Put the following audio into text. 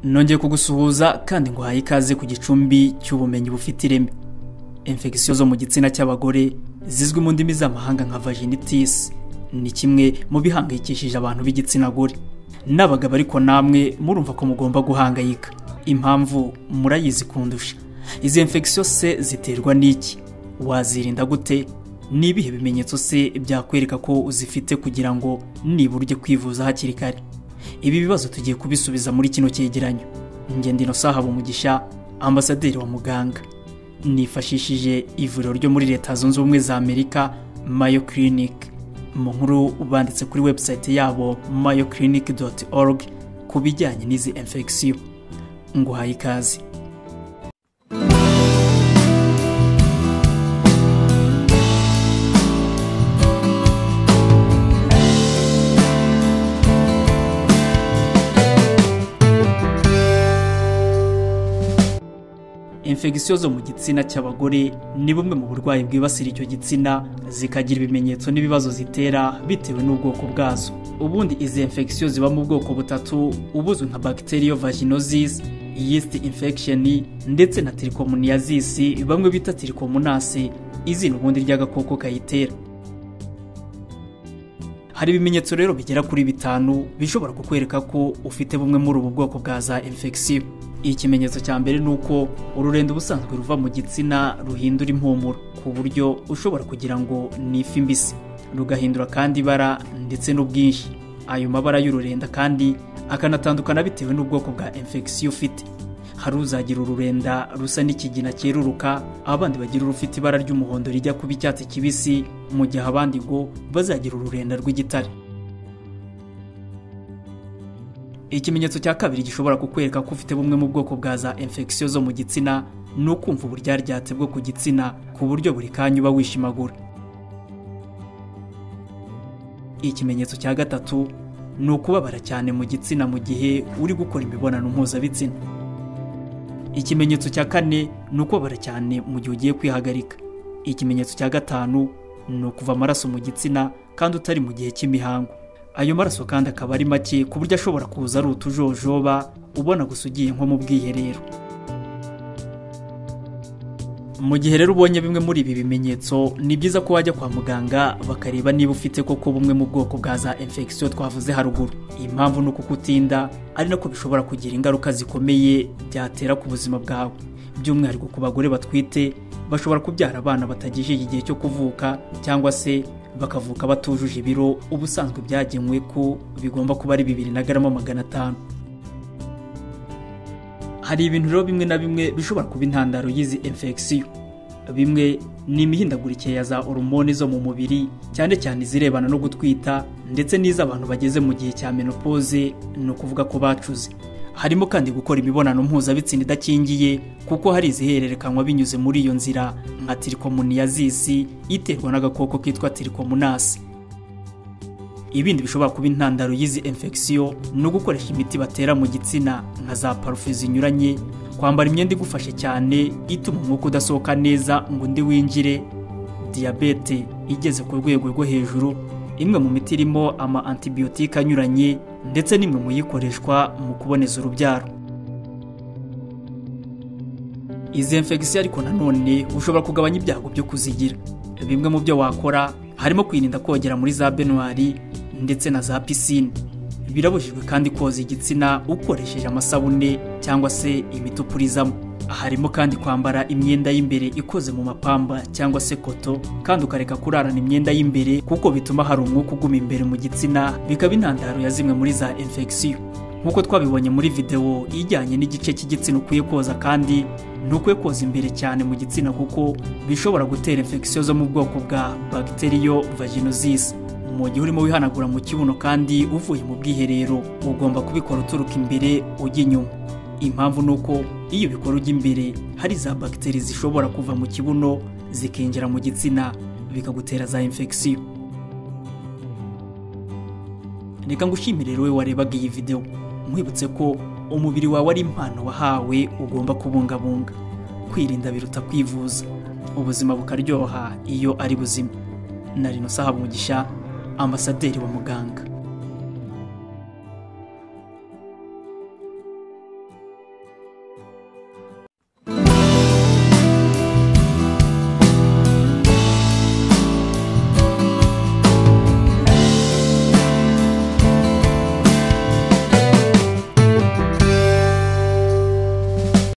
nongeye kugusuhuza kandi ngo haye ikaze ku gicumbi cy'ubumenyi bufite ireme. Infection zo mu gitsina cy'abagore zizwi mu ndimi z'amahanga nka vaginitis ni kimwe mu bihangayikishije abantu b'igitsina gore. N'abagabo ariko namwe murumva ko mugomba guhangayika. Impamvu murayizi kundusha. Izi infection se ziterwa n'iki? Wazirinda gute? Nibihe bimenyetso se byakwereka ko uzifite kugira ngo niburye kwivuza hakiri kare? Ibi bibazo tugiye kubisubiza muri kino cyegeranyo. Nge ndino Sahabo Mugisha, ambasaderi wa muganga. Nifashishije ivuriro ryo muri Leta Zunze Ubumwe za Amerika, Mayo Clinic. Mu nkuru banditse kuri website yabo mayoclinic.org ku bijyanye n'izi infection. Nguhaye ikaze. Infection zo mu gitsina cy'abagore ni bumwe mu burwayi bwibasira icyo gitsina zikagira ibimenyetso n'ibibazo zitera bitewe n'ubwoko bwazo. Ubundi izi infection ziba mu bwoko butatu ubuzwe nka bacteriovaginosis, yeast infection ndetse na trichomoniasis, bamwe bita trichomonase, izina ubundi ry'agakoko kayitera. Hari ibimenyetso rero bigera kuri 5 bishobora kukwereka ko ufite bumwe muri ubu bwoko bwa za infection. Ikimenyetso cya mbere nuko ururenda ubusanzwe ruva mu gitsina ruhindura impumuro ku buryo ushobora kugira ngo ni ifi mbisi, rugahindura kandi ibara ndetse n'ubwinshi. Ayo mabara y'ururenda kandi akanatandukana bitewe n'ubwoko bwa infection ufite. Hari uzagira ururenda rusa n'ikigina cyeruruka, abandi bagira urufite ibara ry'umuhondo rijya kuba icyatsi kibisi, mu gihe abandi ngo bazagira ururenda rw'igitare. Ikimenyetso cya kabiri gishobora kukwereka ko ufite bumwe mu bwoko bwa za infection zo mu gitsina no kumva uburyaryate bwo ku gitsina ku buryo buri kanya uba wishimagura. Ikimenyetso cya gatatu ni ukubabara cyane mu gitsina mu gihe uri gukora imibonano mpuzabitsina. Ikimenyetso cya kane ni ukubabara cyane mu gihe ugiye kwihagarika. Ikimenyetso cya gatanu ni ukuva amaraso mu gitsina kandi utari mu gihe cy'imihango. Ayo maraso kandi akaba ari make ku buryo ashobora kuza ari utujojoba ubona gusa ugiye nko mu bwiherero. Mu gihe rero ubonye bimwe muri ibi bimenyetso, ni byiza ko wajya kwa muganga bakareba niba ufite koko bumwe mu bwoko bwa za infection twavuze haruguru. Impamvu nuko kutinda ari nako bishobora kugira ingaruka zikomeye byatera ku buzima bwawe. By'umwihariko ku bagore batwite bashobora kubyara abana batagejeje igihe cyo kuvuka cyangwa se bakavuka batujuje ibiro ubusanzwe byagenwe ko bigomba kuba ari 2.5 g. Hari ibintu rero bimwe na bimwe bishobora kuba intandaro y'izi infection. Bimwe ni imihindagurikire ya za hormone zo mu mubiri, cyane cyane zirebana no gutwita ndetse n'iz'abantu bageze mu gihe cya menopause, no kuvuga ko bacuze. Harimo kandi gukora imibonano mpuzabitsina idakingiye kuko hari izihererekanwa binyuze muri iyo nzira nka trichomoniasis iterwa n'agakoko kitwa trichomonase. Ibindi bishobora kuba intandaro y'izi infection no gukoresha imiti batera mu gitsina nka za parufe zinyuranye, kwambara imyenda igufashe cyane ituma umwuka udasohoka neza ngo undi winjire, diabete igeze ku rwego rwo hejuru, imwe mu miti irimo ama antibiotique anyuranye ndetse n'imwe mu yikoreshwa mu kuboneza urubyaro. Izi infection ariko nanone ushobora kugabanya ibyago byo kuzigira. Bimwe mu byo wakora harimo kwirinda kogera muri za baignoire ndetse na za piscine. Birabujijwe kandi koza igitsina ukoresheje amasabune cyangwa se imitupurizamo. Harimo kandi kwambara imyenda y'imbere ikoze mu mapamba cyangwa se koto, kandi ukareka kurarana imyenda y'imbere kuko bituma hari umwuka uguma imbere mu gitsina, bikaba intandaro ya zimwe muri za infection. Nkuko twabibonye muri video ijyanye n'igice cy'igitsina ukwiye koza, kandi ntukwiye koza imbere cyane mu gitsina kuko bishobora gutera infection zo mu bwoko bwa bacteriovaginosis. Mu gihe urimo wihanagura mu kibuno kandi uvuye mu bwiherero, ugomba kubikora uturuka imbere ujya inyuma. Impamvu nuko iyo bikora ujya imbere hari za bakteri zishobora kuva mu kibuno zikinjira mu gitsina bikagutera za infection. Reka ngushimire rero we warebaga iyi video, nkwibutse ko umubiri wawe ari impano wahawe ugomba kubungabunga. Kwirinda biruta kwivuza, ubuzima bukaryoha iyo ari buzima. Nari Sahabo Mugisha, ambasaderi wa muganga.